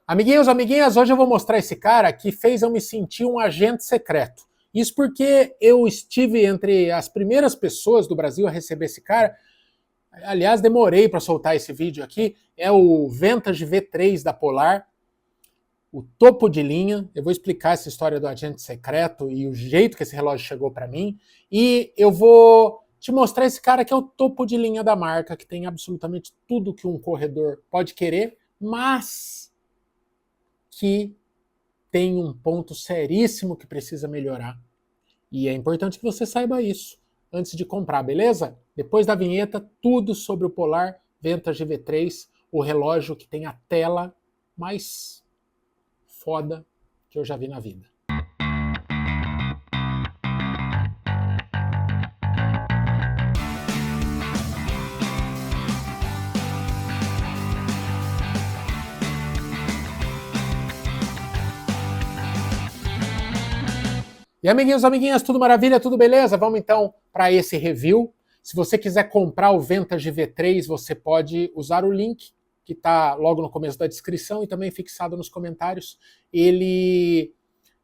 Amiguinhos, amiguinhas, hoje eu vou mostrar esse cara que fez eu me sentir um agente secreto. Isso porque eu estive entre as primeiras pessoas do Brasil a receber esse cara. Aliás, demorei para soltar esse vídeo aqui. É o Vantage V3 da Polar, o topo de linha. Eu vou explicar essa história do agente secreto e o jeito que esse relógio chegou para mim. E eu vou te mostrar esse cara que é o topo de linha da marca, que tem absolutamente tudo que um corredor pode querer, mas que tem um ponto seríssimo que precisa melhorar. E é importante que você saiba isso antes de comprar, beleza? Depois da vinheta, tudo sobre o Polar Vantage V3, o relógio que tem a tela mais foda que eu já vi na vida. E amiguinhos, amiguinhas, tudo maravilha, tudo beleza? Vamos então para esse review. Se você quiser comprar o Vantage V3, você pode usar o link que está logo no começo da descrição e também fixado nos comentários. Ele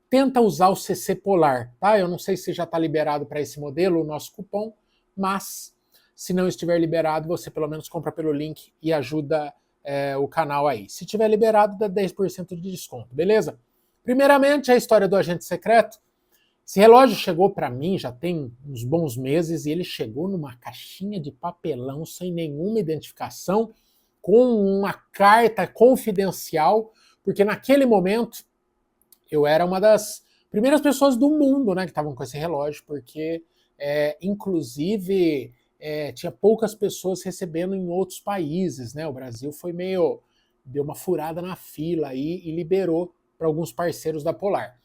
tenta usar o CC Polar, tá? Eu não sei se já está liberado para esse modelo o nosso cupom, mas se não estiver liberado, você pelo menos compra pelo link e ajuda o canal aí. Se tiver liberado, dá 10% de desconto, beleza? Primeiramente, a história do agente secreto. Esse relógio chegou para mim já tem uns bons meses e ele chegou numa caixinha de papelão sem nenhuma identificação, com uma carta confidencial, porque naquele momento eu era uma das primeiras pessoas do mundo, né, que estavam com esse relógio, porque inclusive tinha poucas pessoas recebendo em outros países, né? O Brasil deu uma furada na fila aí e liberou para alguns parceiros da Polar.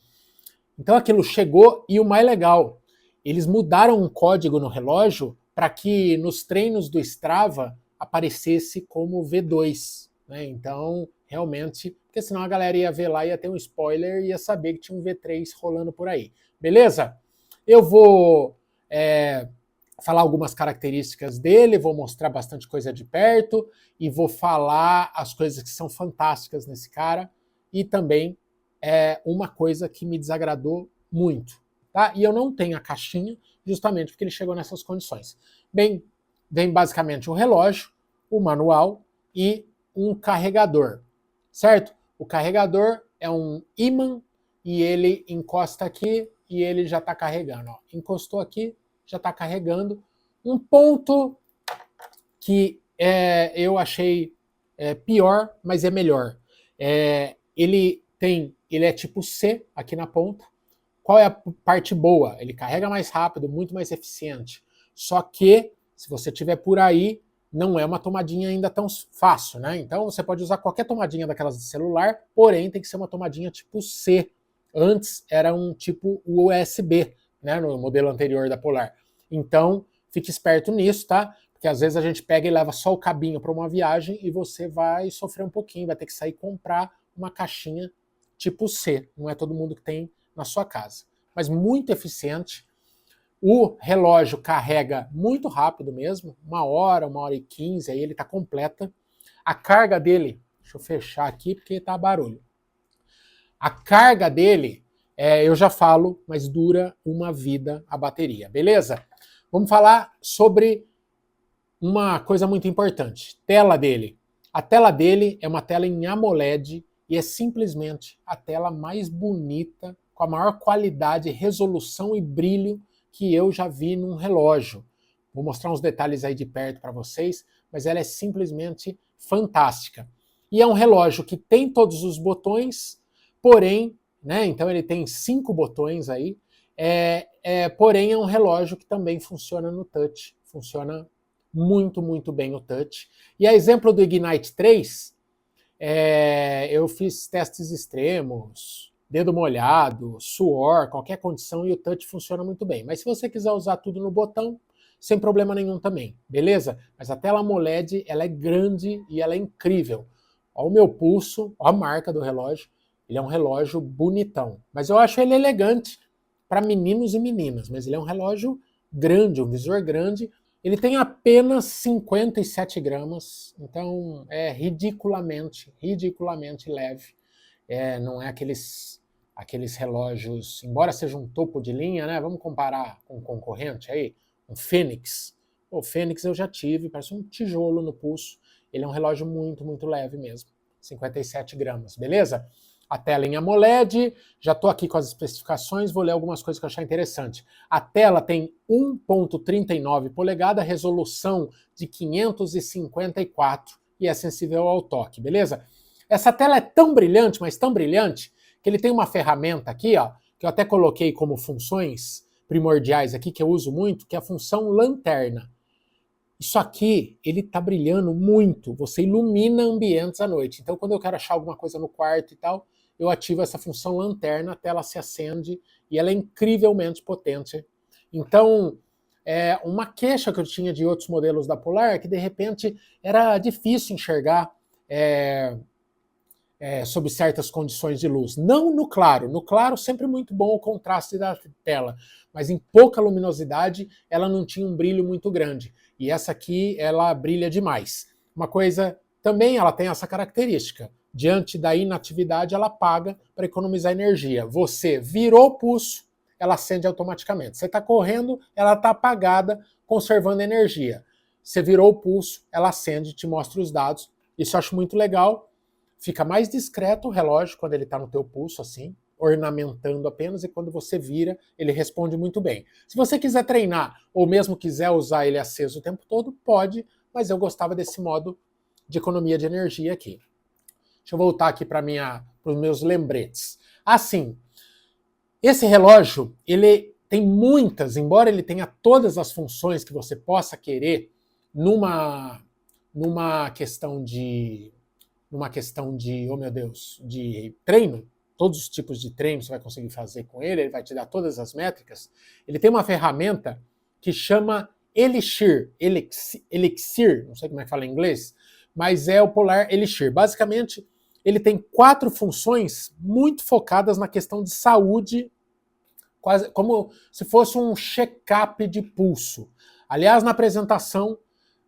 Então aquilo chegou e o mais legal, eles mudaram um código no relógio para que nos treinos do Strava aparecesse como V2. Né? Então, realmente, porque senão a galera ia ver lá, ia ter um spoiler e ia saber que tinha um V3 rolando por aí. Beleza? Eu vou falar algumas características dele, vou mostrar bastante coisa de perto e vou falar as coisas que são fantásticas nesse cara e também uma coisa que me desagradou muito. Tá? E eu não tenho a caixinha, justamente porque ele chegou nessas condições. Bem, vem basicamente um relógio, o manual e um carregador, certo? O carregador é um ímã e ele encosta aqui e ele já está carregando. Ó. Encostou aqui, já está carregando. Um ponto que eu achei pior, mas é melhor. Ele é tipo C aqui na ponta. Qual é a parte boa? Ele carrega mais rápido, muito mais eficiente. Só que, se você tiver por aí, não é uma tomadinha ainda tão fácil, né? Então você pode usar qualquer tomadinha daquelas de celular, porém tem que ser uma tomadinha tipo C. Antes era um tipo USB, né? No modelo anterior da Polar. Então, fique esperto nisso, tá? Porque às vezes a gente pega e leva só o cabinho para uma viagem e você vai sofrer um pouquinho, vai ter que sair e comprar uma caixinha tipo C. Não é todo mundo que tem na sua casa. Mas muito eficiente. O relógio carrega muito rápido mesmo, 1 hora e 15, aí ele está completa. A carga dele, deixa eu fechar aqui porque tá barulho. A carga dele, eu já falo, mas dura uma vida a bateria, beleza? Vamos falar sobre uma coisa muito importante, tela dele. A tela dele é uma tela em AMOLED e é simplesmente a tela mais bonita, com a maior qualidade, resolução e brilho que eu já vi num relógio. Vou mostrar uns detalhes aí de perto para vocês, mas ela é simplesmente fantástica. E é um relógio que tem todos os botões, porém, né, então ele tem 5 botões aí, porém é um relógio que também funciona no touch, funciona muito, muito bem o touch. E a exemplo do Ignite 3, eu fiz testes extremos, dedo molhado, suor, qualquer condição e o touch funciona muito bem. Mas se você quiser usar tudo no botão, sem problema nenhum também, beleza? Mas a tela AMOLED, ela é grande e ela é incrível. Olha o meu pulso, olha a marca do relógio, ele é um relógio bonitão. Mas eu acho ele elegante para meninos e meninas, mas ele é um relógio grande, um visor grande. Ele tem apenas 57 gramas, então é ridiculamente leve. não é aqueles relógios, embora seja um topo de linha, né? Vamos comparar com um concorrente aí, um Fênix. O Fênix eu já tive, parece um tijolo no pulso. Ele é um relógio muito, muito leve mesmo. 57 gramas, beleza? A tela em AMOLED, já estou aqui com as especificações, vou ler algumas coisas que eu achar interessante. A tela tem 1,39 polegada, resolução de 554 e é sensível ao toque, beleza? Essa tela é tão brilhante, mas tão brilhante, que ele tem uma ferramenta aqui, ó, que eu até coloquei como funções primordiais aqui, que eu uso muito, que é a função lanterna. Isso aqui, ele tá brilhando muito, você ilumina ambientes à noite. Então, quando eu quero achar alguma coisa no quarto e tal, eu ativo essa função lanterna, a tela se acende e ela é incrivelmente potente. Então, uma queixa que eu tinha de outros modelos da Polar é que, de repente, era difícil enxergar sob certas condições de luz. Não no claro. No claro, sempre muito bom o contraste da tela, mas em pouca luminosidade, ela não tinha um brilho muito grande. E essa aqui, ela brilha demais. Uma coisa, também ela tem essa característica. Diante da inatividade, ela apaga para economizar energia. Você virou o pulso, ela acende automaticamente. Você está correndo, ela está apagada, conservando energia. Você virou o pulso, ela acende, te mostra os dados. Isso eu acho muito legal. Fica mais discreto o relógio quando ele está no teu pulso, assim, ornamentando apenas, e quando você vira, ele responde muito bem. Se você quiser treinar, ou mesmo quiser usar ele aceso o tempo todo, pode, mas eu gostava desse modo de economia de energia aqui. Deixa eu voltar aqui para os meus lembretes. Assim, esse relógio, ele tem muitas, embora ele tenha todas as funções que você possa querer numa questão de oh meu Deus, de treino, todos os tipos de treino você vai conseguir fazer com ele, ele vai te dar todas as métricas. Ele tem uma ferramenta que chama Elixir, não sei como é que fala em inglês, mas é o Polar Elixir. Basicamente, ele tem 4 funções muito focadas na questão de saúde, quase como se fosse um check-up de pulso. Aliás, na apresentação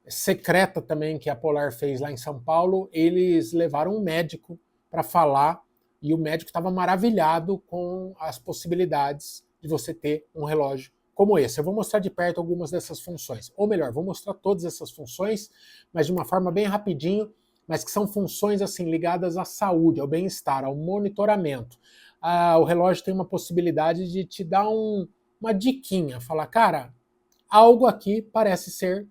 secreta também que a Polar fez lá em São Paulo, eles levaram um médico para falar e o médico estava maravilhado com as possibilidades de você ter um relógio como esse. Eu vou mostrar de perto algumas dessas funções, ou melhor, vou mostrar todas essas funções, mas de uma forma bem rapidinho, mas que são funções assim ligadas à saúde, ao bem-estar, ao monitoramento. O relógio tem uma possibilidade de te dar uma diquinha, falar, cara, algo aqui parece ser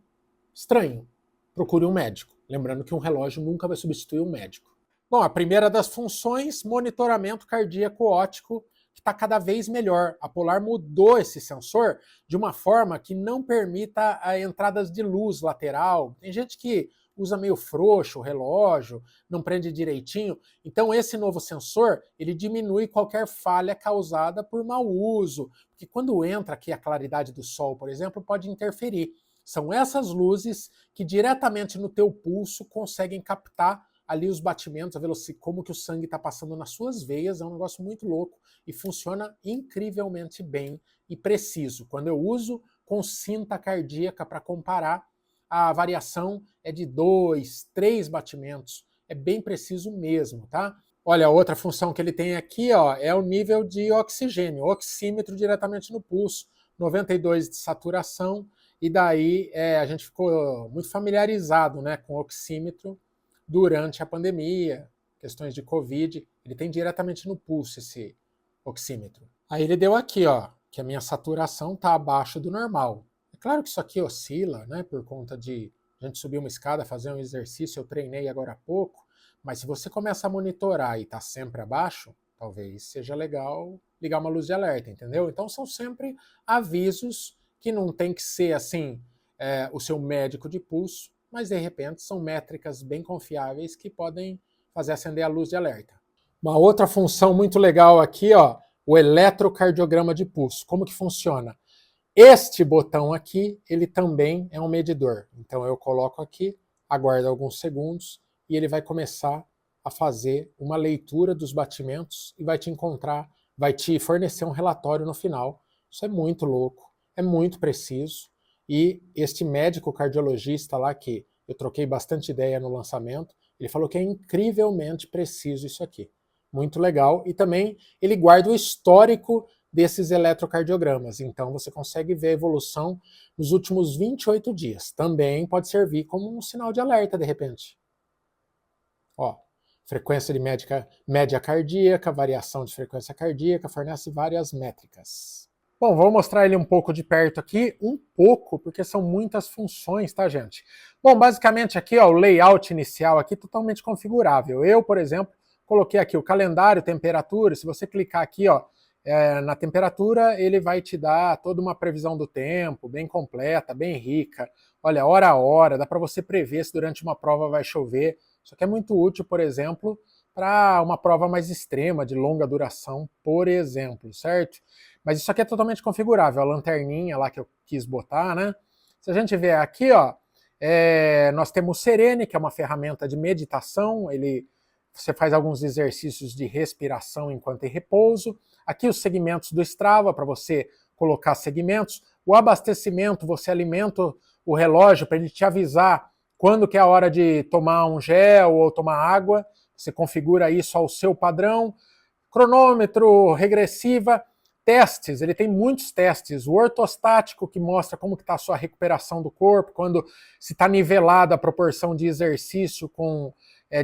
estranho, procure um médico. Lembrando que um relógio nunca vai substituir um médico. Bom, a primeira das funções, monitoramento cardíaco óptico, que está cada vez melhor. A Polar mudou esse sensor de uma forma que não permita entradas de luz lateral. Tem gente que usa meio frouxo o relógio, não prende direitinho. Então esse novo sensor, ele diminui qualquer falha causada por mau uso, porque quando entra aqui a claridade do sol, por exemplo, pode interferir. São essas luzes que diretamente no teu pulso conseguem captar ali os batimentos, a velocidade, como que o sangue está passando nas suas veias, é um negócio muito louco e funciona incrivelmente bem e preciso. Quando eu uso com cinta cardíaca para comparar, a variação é de 2, 3 batimentos, é bem preciso mesmo, tá? Olha, a outra função que ele tem aqui, ó, é o nível de oxigênio, oxímetro diretamente no pulso, 92 de saturação, e daí a gente ficou muito familiarizado, né, com o oxímetro durante a pandemia, questões de Covid, ele tem diretamente no pulso esse oxímetro. Aí ele deu aqui, ó, que a minha saturação está abaixo do normal. É claro que isso aqui oscila, né, por conta de a gente subir uma escada, fazer um exercício, eu treinei agora há pouco, mas se você começa a monitorar e está sempre abaixo, talvez seja legal ligar uma luz de alerta, entendeu? Então são sempre avisos que não tem que ser assim o seu médico de pulso, mas de repente são métricas bem confiáveis que podem fazer acender a luz de alerta. Uma outra função muito legal aqui, ó, o eletrocardiograma de pulso. Como que funciona? Este botão aqui, ele também é um medidor. Então eu coloco aqui, aguardo alguns segundos e ele vai começar a fazer uma leitura dos batimentos e vai te fornecer um relatório no final. Isso é muito louco, é muito preciso. E este médico cardiologista lá, que eu troquei bastante ideia no lançamento, ele falou que é incrivelmente preciso isso aqui. Muito legal. E também ele guarda o histórico desses eletrocardiogramas. Então você consegue ver a evolução nos últimos 28 dias. Também pode servir como um sinal de alerta, de repente. Ó, frequência de média cardíaca, variação de frequência cardíaca, fornece várias métricas. Bom, vou mostrar ele um pouco de perto aqui, um pouco, porque são muitas funções, tá, gente? Bom, basicamente aqui, ó, o layout inicial aqui totalmente configurável. Eu, por exemplo, coloquei aqui o calendário, temperatura. Se você clicar aqui, ó, na temperatura, ele vai te dar toda uma previsão do tempo, bem completa, bem rica. Olha, hora a hora, dá para você prever se durante uma prova vai chover. Isso aqui é muito útil, por exemplo, para uma prova mais extrema, de longa duração, por exemplo, certo? Mas isso aqui é totalmente configurável, a lanterninha lá que eu quis botar, né? Se a gente ver aqui, ó, nós temos o Serene, que é uma ferramenta de meditação, você faz alguns exercícios de respiração enquanto em repouso. Aqui os segmentos do Strava, para você colocar segmentos. O abastecimento, você alimenta o relógio para ele te avisar quando que é a hora de tomar um gel ou tomar água. Você configura isso ao seu padrão. Cronômetro, regressiva, testes, ele tem muitos testes. O ortostático, que mostra como está a sua recuperação do corpo, quando se está nivelada a proporção de exercício com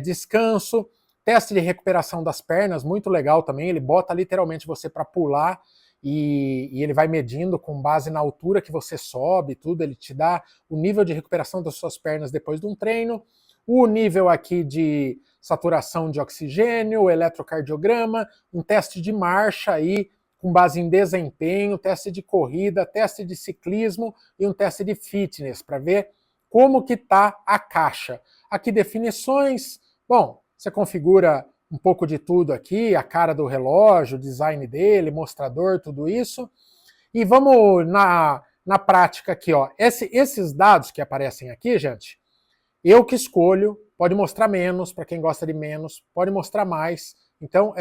descanso. Teste de recuperação das pernas, muito legal também. Ele bota literalmente você para pular e ele vai medindo com base na altura que você sobe, tudo. Ele te dá o nível de recuperação das suas pernas depois de um treino. O nível aqui de saturação de oxigênio, o eletrocardiograma, um teste de marcha aí com base em desempenho, teste de corrida, teste de ciclismo e um teste de fitness para ver como que está a caixa. Aqui definições, bom, você configura um pouco de tudo aqui, a cara do relógio, o design dele, mostrador, tudo isso. E vamos na prática aqui, ó. Esses dados que aparecem aqui, gente, eu que escolho, pode mostrar menos, para quem gosta de menos, pode mostrar mais. Então,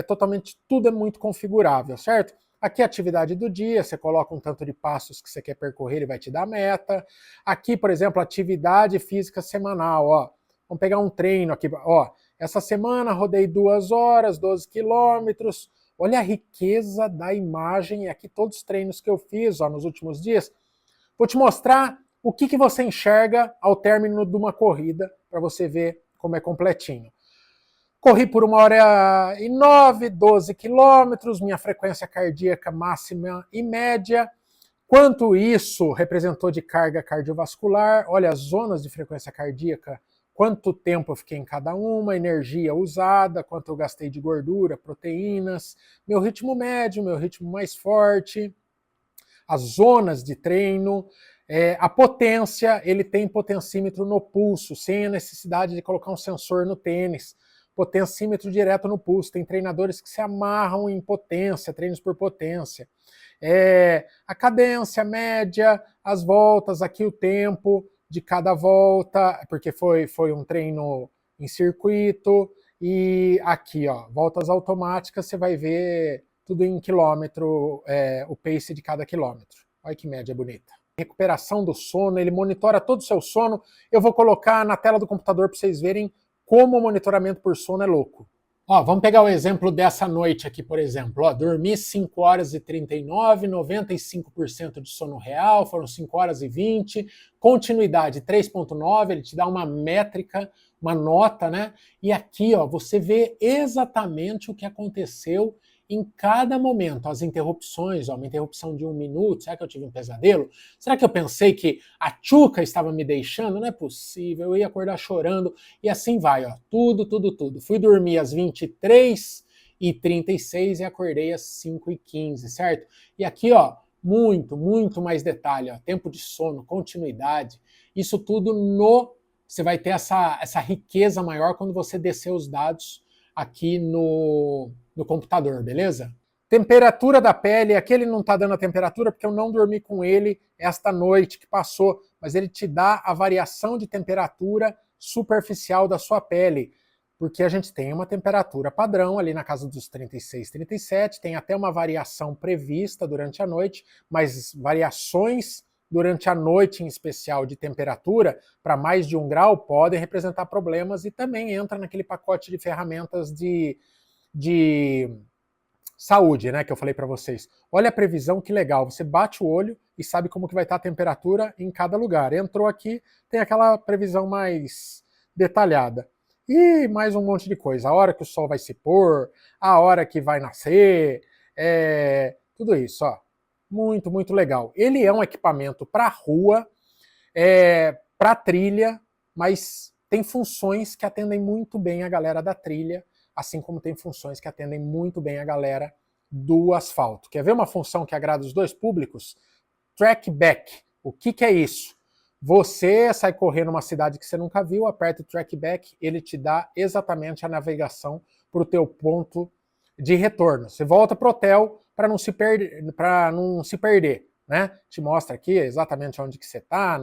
tudo é muito configurável, certo? Aqui a atividade do dia, você coloca um tanto de passos que você quer percorrer, ele vai te dar a meta. Aqui, por exemplo, atividade física semanal, ó. Vamos pegar um treino aqui, ó. Essa semana rodei 2 horas, 12 quilômetros. Olha a riqueza da imagem, aqui todos os treinos que eu fiz, ó, nos últimos dias. Vou te mostrar o que você enxerga ao término de uma corrida, para você ver como é completinho. Corri por 1h09, 12 quilômetros, minha frequência cardíaca máxima e média. Quanto isso representou de carga cardiovascular? Olha as zonas de frequência cardíaca, quanto tempo eu fiquei em cada uma, energia usada, quanto eu gastei de gordura, proteínas, meu ritmo médio, meu ritmo mais forte, as zonas de treino, a potência, ele tem potencímetro no pulso, sem a necessidade de colocar um sensor no tênis. Potencímetro direto no pulso. Tem treinadores que se amarram em potência, treinos por potência. A cadência média, as voltas, aqui o tempo de cada volta, porque foi um treino em circuito. E aqui, ó, voltas automáticas, você vai ver tudo em quilômetro, o pace de cada quilômetro. Olha que média bonita. Recuperação do sono, ele monitora todo o seu sono. Eu vou colocar na tela do computador para vocês verem como o monitoramento por sono é louco. Ó, vamos pegar o exemplo dessa noite aqui, por exemplo. Ó, dormi 5 horas e 39, 95% de sono real, foram 5 horas e 20. Continuidade 3.9, ele te dá uma métrica, uma nota, né? E aqui, ó, você vê exatamente o que aconteceu em cada momento, as interrupções, ó, uma interrupção de 1 minuto, será que eu tive um pesadelo? Será que eu pensei que a Tchuca estava me deixando? Não é possível, eu ia acordar chorando, e assim vai, ó, tudo. Fui dormir às 23h36 e acordei às 5h15, certo? E aqui, ó, muito mais detalhe, ó, tempo de sono, continuidade, isso tudo você vai ter essa riqueza maior quando você descer os dados aqui no computador, beleza? Temperatura da pele, aqui ele não está dando a temperatura porque eu não dormi com ele esta noite que passou, mas ele te dá a variação de temperatura superficial da sua pele, porque a gente tem uma temperatura padrão ali na casa dos 36, 37, tem até uma variação prevista durante a noite, mas variações durante a noite em especial de temperatura para mais de 1 grau podem representar problemas e também entra naquele pacote de ferramentas de de saúde, né, que eu falei para vocês. Olha a previsão, que legal. Você bate o olho e sabe como que vai estar a temperatura em cada lugar. Entrou aqui, tem aquela previsão mais detalhada. E mais um monte de coisa. A hora que o sol vai se pôr, a hora que vai nascer, tudo isso, ó. Muito, muito legal. Ele é um equipamento para rua, para trilha, mas tem funções que atendem muito bem a galera da trilha, assim como tem funções que atendem muito bem a galera do asfalto. Quer ver uma função que agrada os dois públicos? Trackback. O que é isso? Você sai correndo numa cidade que você nunca viu, aperta o trackback, ele te dá exatamente a navegação para o teu ponto de retorno. Você volta para o hotel para não se perder, né? Te mostra aqui exatamente onde que você está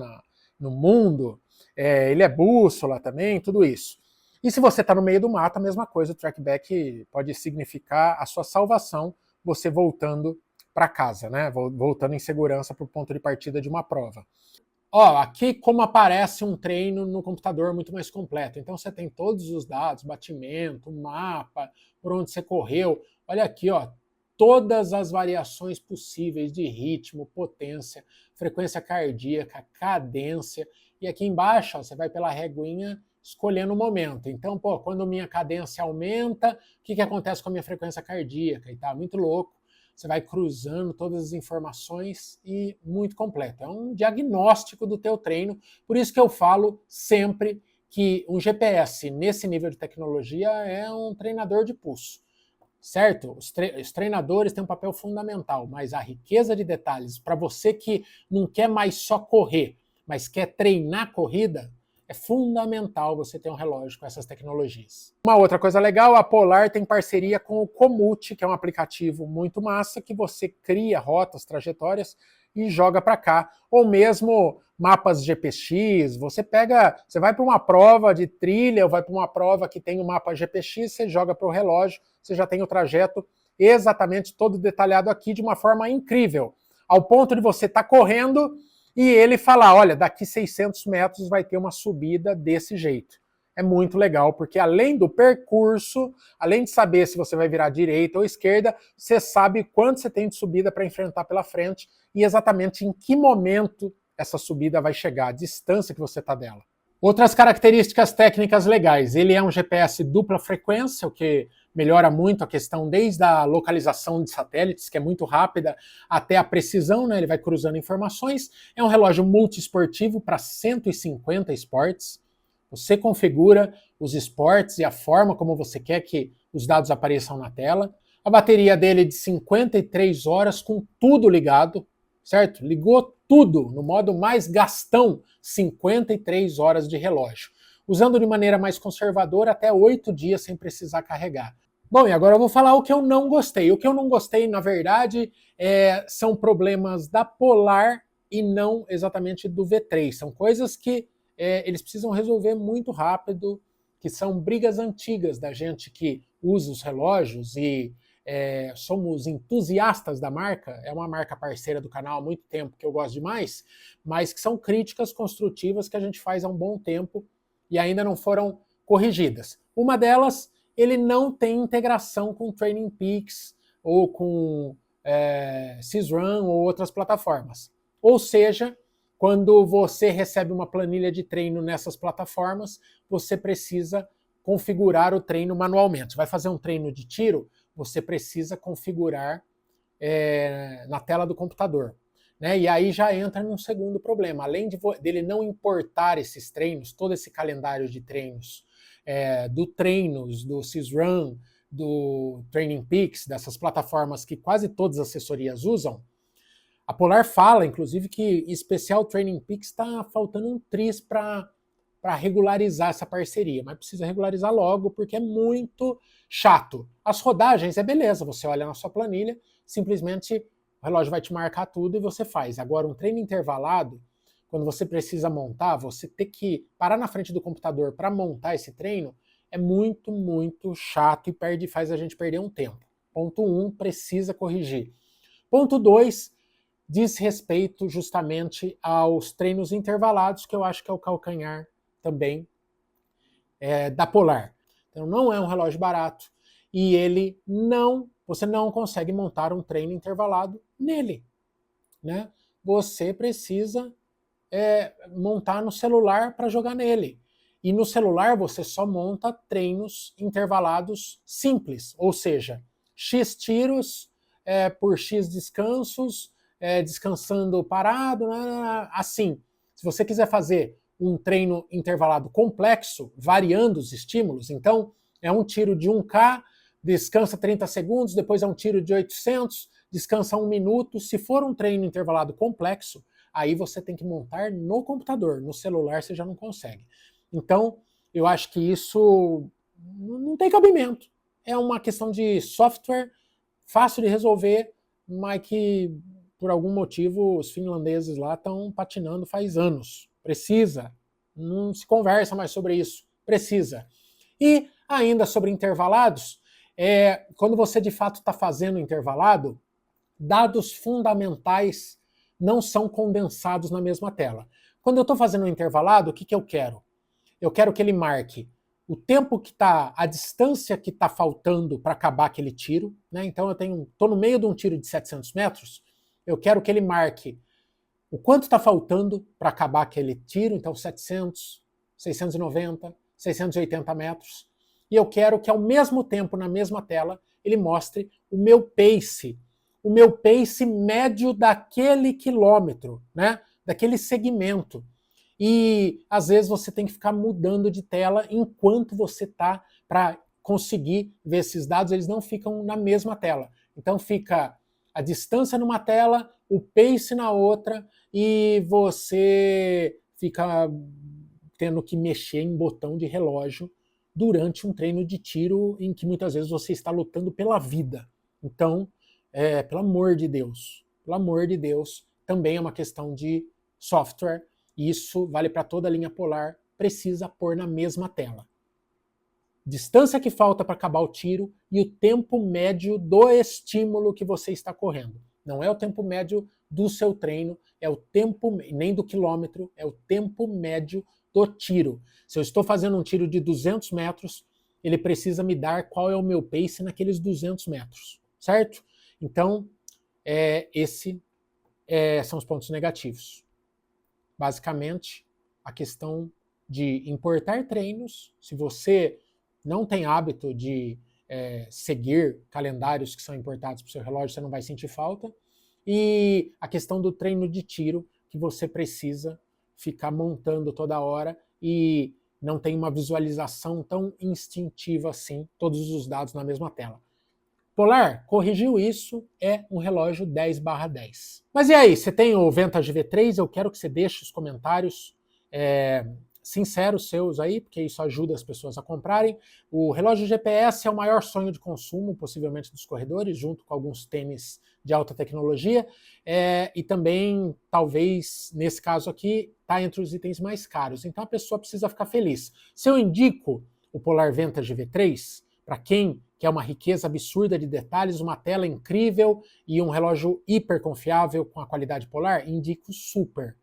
no mundo. Ele é bússola também, tudo isso. E se você está no meio do mato, a mesma coisa, o trackback pode significar a sua salvação, você voltando para casa, né? Voltando em segurança para o ponto de partida de uma prova. Ó, aqui como aparece um treino no computador muito mais completo. Então você tem todos os dados, batimento, mapa, por onde você correu. Olha aqui, ó, todas as variações possíveis de ritmo, potência, frequência cardíaca, cadência. E aqui embaixo, ó, você vai pela reguinha escolhendo o momento. Então, pô, quando minha cadência aumenta, o que acontece com a minha frequência cardíaca? E tá muito louco. Você vai cruzando todas as informações e muito completo. É um diagnóstico do teu treino. Por isso que eu falo sempre que um GPS nesse nível de tecnologia é um treinador de pulso. Certo? Os treinadores têm um papel fundamental, mas a riqueza de detalhes, para você que não quer mais só correr, mas quer treinar corrida, é fundamental você ter um relógio com essas tecnologias. Uma outra coisa legal, a Polar tem parceria com o Komoot, que é um aplicativo muito massa, que você cria rotas, trajetórias e joga para cá. Ou mesmo mapas GPX, você vai para uma prova de trilha, ou vai para uma prova que tem um mapa GPX, você joga para o relógio, você já tem o trajeto exatamente todo detalhado aqui de uma forma incrível, ao ponto de você estar correndo e ele falar, olha, daqui 600 metros vai ter uma subida desse jeito. É muito legal, porque além do percurso, além de saber se você vai virar direita ou esquerda, você sabe quanto você tem de subida para enfrentar pela frente e exatamente em que momento essa subida vai chegar, a distância que você está dela. Outras características técnicas legais. Ele é um GPS dupla frequência, o que melhora muito a questão desde a localização de satélites, que é muito rápida, até a precisão, né? Ele vai cruzando informações. É um relógio multiesportivo para 150 esportes. Você configura os esportes e a forma como você quer que os dados apareçam na tela. A bateria dele é de 53 horas com tudo ligado, certo? Ligou tudo no modo mais gastão, 53 horas de relógio. Usando de maneira mais conservadora, até 8 dias sem precisar carregar. Bom, e agora eu vou falar o que eu não gostei. O que eu não gostei, na verdade, são problemas da Polar e não exatamente do V3. São coisas que eles precisam resolver muito rápido, que são brigas antigas da gente que usa os relógios e somos entusiastas da marca, é uma marca parceira do canal há muito tempo que eu gosto demais, mas que são críticas construtivas que a gente faz há um bom tempo e ainda não foram corrigidas. Uma delas, ele não tem integração com Training Peaks ou com Sysrun ou outras plataformas. Ou seja, quando você recebe uma planilha de treino nessas plataformas, você precisa configurar o treino manualmente. Vai fazer um treino de tiro, você precisa configurar na tela do computador. Né? E aí já entra num segundo problema. Além dele não importar esses treinos, todo esse calendário de treinos, do Sysrun, do Training Peaks, dessas plataformas que quase todas as assessorias usam, a Polar fala, inclusive, que em especial o Training Peaks está faltando um tris para regularizar essa parceria, mas precisa regularizar logo porque é muito chato. As rodagens é beleza, você olha na sua planilha, simplesmente o relógio vai te marcar tudo e você faz. Agora, um treino intervalado, quando você precisa montar, você ter que parar na frente do computador para montar esse treino, é muito, muito chato e faz a gente perder um tempo. Ponto 1, precisa corrigir. Ponto 2, diz respeito justamente aos treinos intervalados, que eu acho que é o calcanhar também da Polar. Então não é um relógio barato. e você não consegue montar um treino intervalado nele, né? Você precisa montar no celular para jogar nele. E no celular você só monta treinos intervalados simples, ou seja, X tiros por X descansos, descansando parado, né? Assim. Se você quiser fazer um treino intervalado complexo, variando os estímulos, então é um tiro de 1K, descansa 30 segundos, depois é um tiro de 800, descansa 1 minuto. Se for um treino intervalado complexo, aí você tem que montar no computador, no celular você já não consegue. Então, eu acho que isso não tem cabimento. É uma questão de software, fácil de resolver, mas que, por algum motivo, os finlandeses lá estão patinando faz anos. Precisa. Não se conversa mais sobre isso. Precisa. E, ainda sobre intervalados, quando você de fato está fazendo intervalado, dados fundamentais não são condensados na mesma tela. Quando eu estou fazendo um intervalado, o que eu quero? Eu quero que ele marque o tempo que está, a distância que está faltando para acabar aquele tiro, né? Então eu estou no meio de um tiro de 700 metros, eu quero que ele marque o quanto está faltando para acabar aquele tiro, então 700, 690, 680 metros, e eu quero que ao mesmo tempo, na mesma tela, ele mostre o meu pace médio daquele quilômetro, né? Daquele segmento. E às vezes você tem que ficar mudando de tela enquanto você está, para conseguir ver esses dados, eles não ficam na mesma tela. Então fica a distância numa tela, o pace na outra, e você fica tendo que mexer em botão de relógio durante um treino de tiro em que muitas vezes você está lutando pela vida. Então, pelo amor de Deus, também é uma questão de software. Isso vale para toda a linha polar, precisa pôr na mesma tela. Distância que falta para acabar o tiro e o tempo médio do estímulo que você está correndo. Não é o tempo médio do seu treino, é o tempo, nem do quilômetro, é o tempo médio do tiro. Se eu estou fazendo um tiro de 200 metros, ele precisa me dar qual é o meu pace naqueles 200 metros, certo? Então, são os pontos negativos. Basicamente, a questão de importar treinos, se você não tem hábito de seguir calendários que são importados para o seu relógio, você não vai sentir falta. E a questão do treino de tiro, que você precisa ficar montando toda hora e não tem uma visualização tão instintiva assim, todos os dados na mesma tela. Polar corrigiu isso, é um relógio 10/10. Mas e aí, você tem o Vantage V3? Eu quero que você deixe os comentários sinceros seus aí, porque isso ajuda as pessoas a comprarem. O relógio GPS é o maior sonho de consumo, possivelmente, dos corredores, junto com alguns tênis de alta tecnologia, e também, talvez, nesse caso aqui, está entre os itens mais caros. Então a pessoa precisa ficar feliz. Se eu indico o Polar Vantage V3, para quem quer uma riqueza absurda de detalhes, uma tela incrível e um relógio hiper confiável com a qualidade polar, indico super.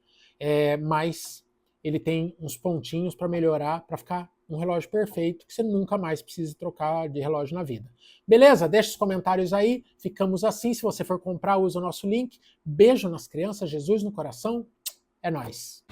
Mas ele tem uns pontinhos para melhorar, para ficar um relógio perfeito, que você nunca mais precise trocar de relógio na vida. Beleza? Deixa os comentários aí, ficamos assim. Se você for comprar, usa o nosso link. Beijo nas crianças, Jesus no coração. É nóis!